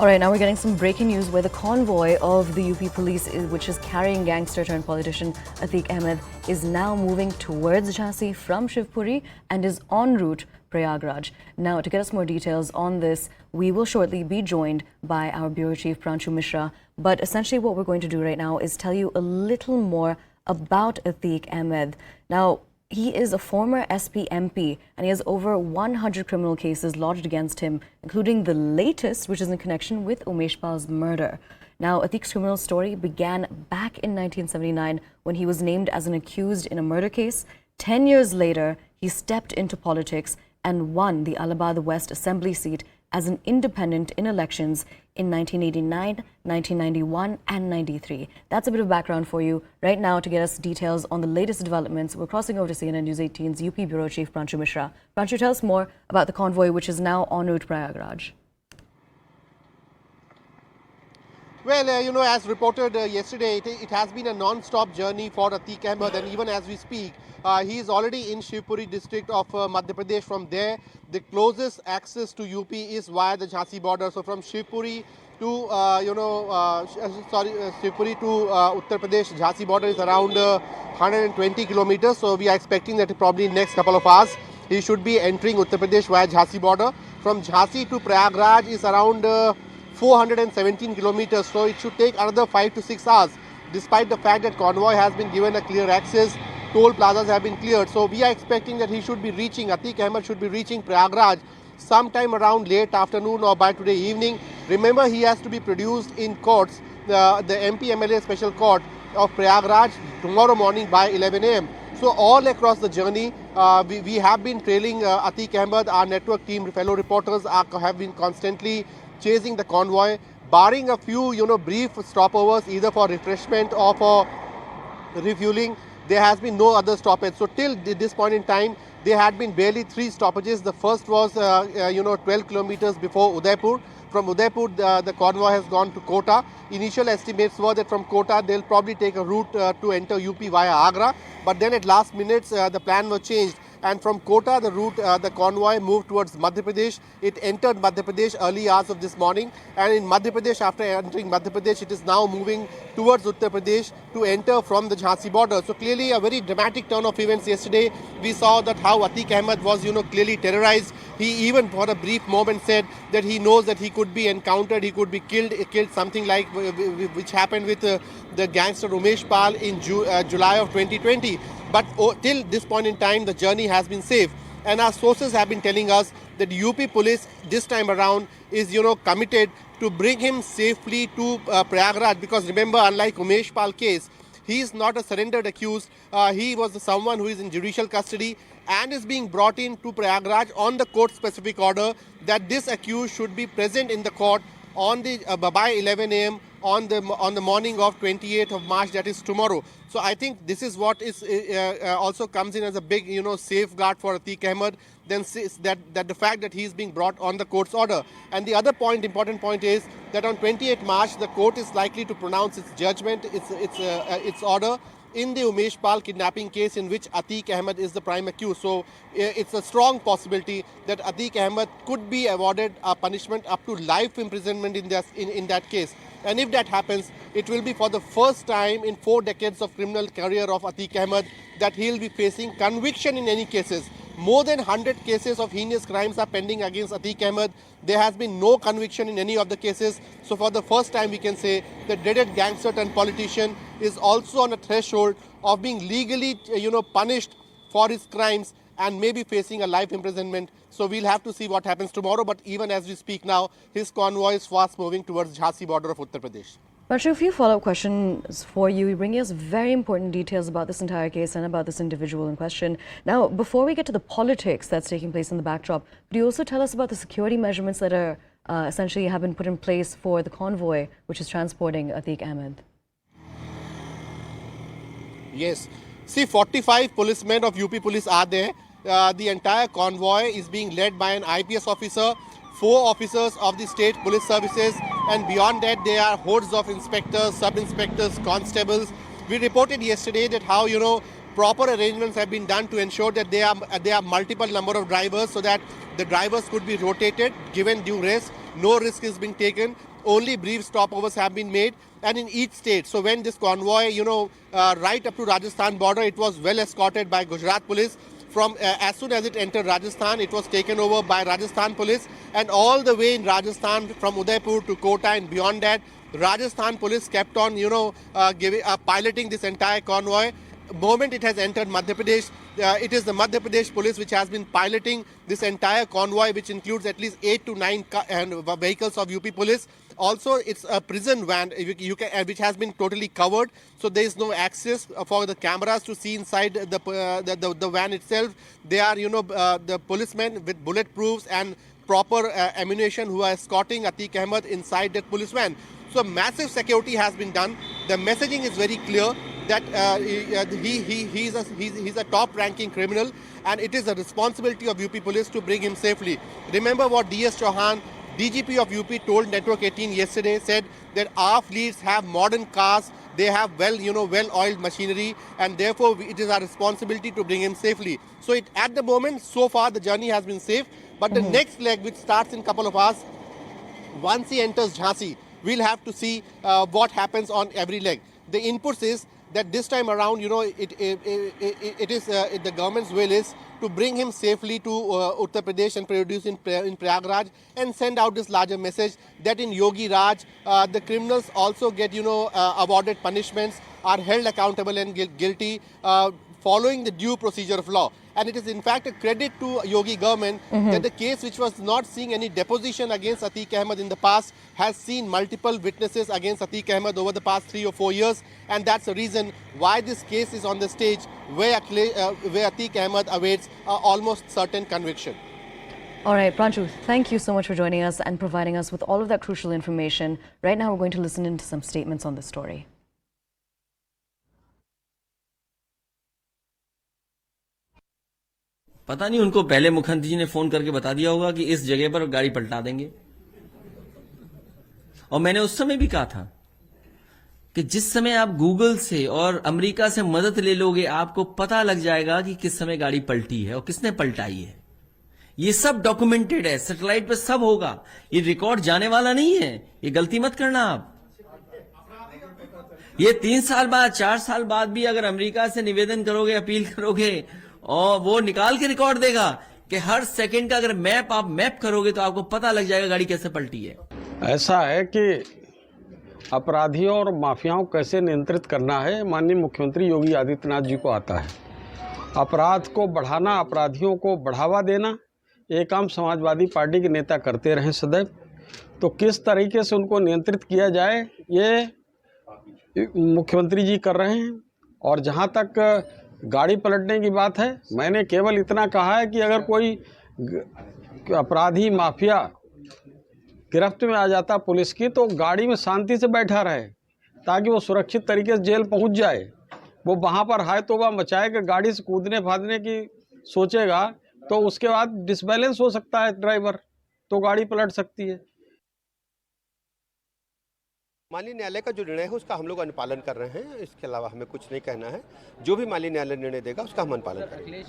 All right, now we're getting some breaking news where the convoy of the UP police, which is carrying gangster turned politician Atiq Ahmed, is now moving towards Jhansi from Shivpuri and is en route Prayagraj. Now, to get us more details on this, we will shortly be joined by our Bureau Chief Pranshu Mishra. But essentially what we're going to do right now is tell you a little more about Atiq Ahmed. Now, he is a former SP MP and he has over 100 criminal cases lodged against him, including the latest, which is in connection with Umesh Pal's murder. Now, Atiq's criminal story began back in 1979 when he was named as an accused in a murder case. 10 years later, he stepped into politics and won the Allahabad West Assembly seat as an independent in elections in 1989, 1991 and 93. That's a bit of background for you. Right now, to get us details on the latest developments, we're crossing over to CNN News 18's UP Bureau Chief Pranshu Mishra. Pranshu, tell us more about the convoy which is now en route Prayagraj. Well, as reported yesterday, it has been a non-stop journey for Atiq Ahmed, and even as we speak, he is already in Shivpuri district of Madhya Pradesh. From there, the closest access to UP is via the Jhansi border. So from Shivpuri to, Shivpuri to Uttar Pradesh, Jhansi border is around 120 kilometers. So we are expecting that probably in next couple of hours, he should be entering Uttar Pradesh via Jhansi border. From Jhansi to Prayagraj is around 417 kilometers, so it should take another 5 to 6 hours, despite the fact that convoy has been given a clear access, toll plazas have been cleared. So we are expecting that Atiq Ahmed should be reaching Prayagraj sometime around late afternoon or by today evening. Remember, he has to be produced in courts, the MP MLA special court of Prayagraj tomorrow morning by 11 a.m. So all across the journey, we have been trailing Atiq Ahmed. Our network team, fellow reporters have been constantly chasing the convoy, barring a few, brief stopovers either for refreshment or for refueling. There has been no other stoppage. So till this point in time, there had been barely 3 stoppages. The first was, 12 kilometers before Udaipur. From Udaipur, the convoy has gone to Kota. Initial estimates were that from Kota, they'll probably take a route to enter UP via Agra. But then at last minutes, the plan was changed. And from Kota, the convoy moved towards Madhya Pradesh. It entered Madhya Pradesh early hours of this morning. And in Madhya Pradesh, after entering Madhya Pradesh, it is now moving towards Uttar Pradesh to enter from the Jhansi border. So clearly a very dramatic turn of events yesterday. We saw that how Atiq Ahmed was, clearly terrorized. He even for a brief moment said that he knows that he could be encountered, he could be killed something like which happened with the gangster Umesh Pal in July of 2020. But till this point in time, the journey has been safe. And our sources have been telling us that UP police this time around is, committed to bring him safely to Prayagraj. Because remember, unlike Umesh Pal case, he is not a surrendered accused. He was someone who is in judicial custody and is being brought in to Prayagraj on the court-specific order that this accused should be present in the court on the by 11 a.m. on the morning of 28th of March, that is tomorrow. So I think this is what is also comes in as a big safeguard for Atiq Ahmed. Then that the fact that he is being brought on the court's order. And the other important point is that on 28th March the court is likely to pronounce its judgment, its order in the Umesh Pal kidnapping case in which Atiq Ahmed is the prime accused. So it's a strong possibility that Atiq Ahmed could be awarded a punishment up to life imprisonment in that case. And if that happens, it will be for the first time in 4 decades of criminal career of Atiq Ahmed that he'll be facing conviction in any cases. More than 100 cases of heinous crimes are pending against Atiq Ahmed. There has been no conviction in any of the cases. So for the first time, we can say the dreaded gangster and politician is also on a threshold of being legally, punished for his crimes and maybe facing a life imprisonment. So we'll have to see what happens tomorrow. But even as we speak now, his convoy is fast moving towards Jhansi border of Uttar Pradesh. Pranshu, a few follow-up questions for you. You bring us very important details about this entire case and about this individual in question. Now, before we get to the politics that's taking place in the backdrop, could you also tell us about the security measurements that are essentially have been put in place for the convoy which is transporting Atiq Ahmed? Yes. See, 45 policemen of UP police are there. The entire convoy is being led by an IPS officer, 4 officers of the state police services, and beyond that there are hordes of inspectors, sub-inspectors, constables. We reported yesterday that how, proper arrangements have been done to ensure that there are multiple number of drivers so that the drivers could be rotated, given due rest. No risk is being taken. only brief stopovers have been made, and in each state. So when this convoy, right up to Rajasthan border, it was well escorted by Gujarat police. From as soon as it entered Rajasthan, it was taken over by Rajasthan police, and all the way in Rajasthan from Udaipur to Kota and beyond that, Rajasthan police kept on, piloting this entire convoy. Moment it has entered Madhya Pradesh, it is the Madhya Pradesh police which has been piloting this entire convoy, which includes at least 8 to 9 vehicles of UP police. Also, it's a prison van which has been totally covered, so there is no access for the cameras to see inside the van itself. They are, the policemen with bulletproofs and proper ammunition who are escorting Atiq Ahmed inside that police van. So massive security has been done. The messaging is very clear that he's a top-ranking criminal, and it is the responsibility of UP police to bring him safely. Remember what D.S. Chauhan, DGP of UP, told Network 18 yesterday, said that our fleets have modern cars, they have well-oiled machinery, and therefore it is our responsibility to bring him safely. So at the moment, so far, the journey has been safe, but the next leg, which starts in a couple of hours, once he enters Jhansi, we'll have to see what happens on every leg. The inputs is that this time around, it is the government's will is to bring him safely to Uttar Pradesh and produce in Prayagraj, and send out this larger message that in Yogi Raj, the criminals also get, awarded punishments, are held accountable and guilty, following the due procedure of law. And it is in fact a credit to Yogi government that the case, which was not seeing any deposition against Atiq Ahmed in the past, has seen multiple witnesses against Atiq Ahmed over the past 3 or 4 years, and that's the reason why this case is on the stage where Atiq Ahmed awaits almost certain conviction. All right, Pranchu, thank you so much for joining us and providing us with all of that crucial information. Right now, we're going to listen into some statements on this story. पता नहीं उनको पहले मुख्यमंत्री जी ने phone करके बता दिया होगा कि इस जगह पर गाड़ी पलटा देंगे। और मैंने उस समय भी कहा था कि जिस समय आप गूगल से और अमेरिका से मदद ले लोगे, आपको पता लग जाएगा कि किस समय गाड़ी पलटी है और किसने पलटाई है। ये सब डॉक्यूमेंटेड है, सैटेलाइट पे सब होगा, ये रिकॉर्ड जाने वाला नहीं है। ये गलती मत करना आप। ये 3 साल बाद 4 साल बाद भी अगर अमेरिका से निवेदन करोगे, अपील करोगे, और वो निकाल के रिकॉर्ड देगा कि हर सेकंड का अगर आप मैप करोगे तो आपको पता लग जाएगा गाड़ी कैसे पलटी है। ऐसा है कि अपराधियों और माफियाओं को कैसे नियंत्रित करना है, माननीय मुख्यमंत्री योगी आदित्यनाथ जी को आता है। अपराध को बढ़ाना, अपराधियों को बढ़ावा देना, ये काम समाजवादी पार्टी के नेता करते रहे सदैव। तो किस तरीके से उनको नियंत्रित किया जाए, ये मुख्यमंत्री जी कर रहे हैं। और जहाँ तक गाड़ी पलटने की बात है, मैंने केवल इतना कहा है कि अगर कोई अपराधी माफिया गिरफ्त में आ जाता पुलिस की, तो गाड़ी में शांति से बैठा रहे ताकि वो सुरक्षित तरीके से जेल पहुंच जाए। वो वहाँ पर हाय तौबा मचाए कि गाड़ी से कूदने फादने की सोचेगा, तो उसके बाद डिसबैलेंस हो सकता है ड्राइवर, तो गाड़ी पलट सकती है। माननीय न्यायालय का जो निर्णय है उसका हम लोग अनुपालन कर रहे हैं, इसके अलावा हमें कुछ नहीं कहना है। जो भी माननीय न्यायालय निर्णय देगा उसका हम अनुपालन करेंगे।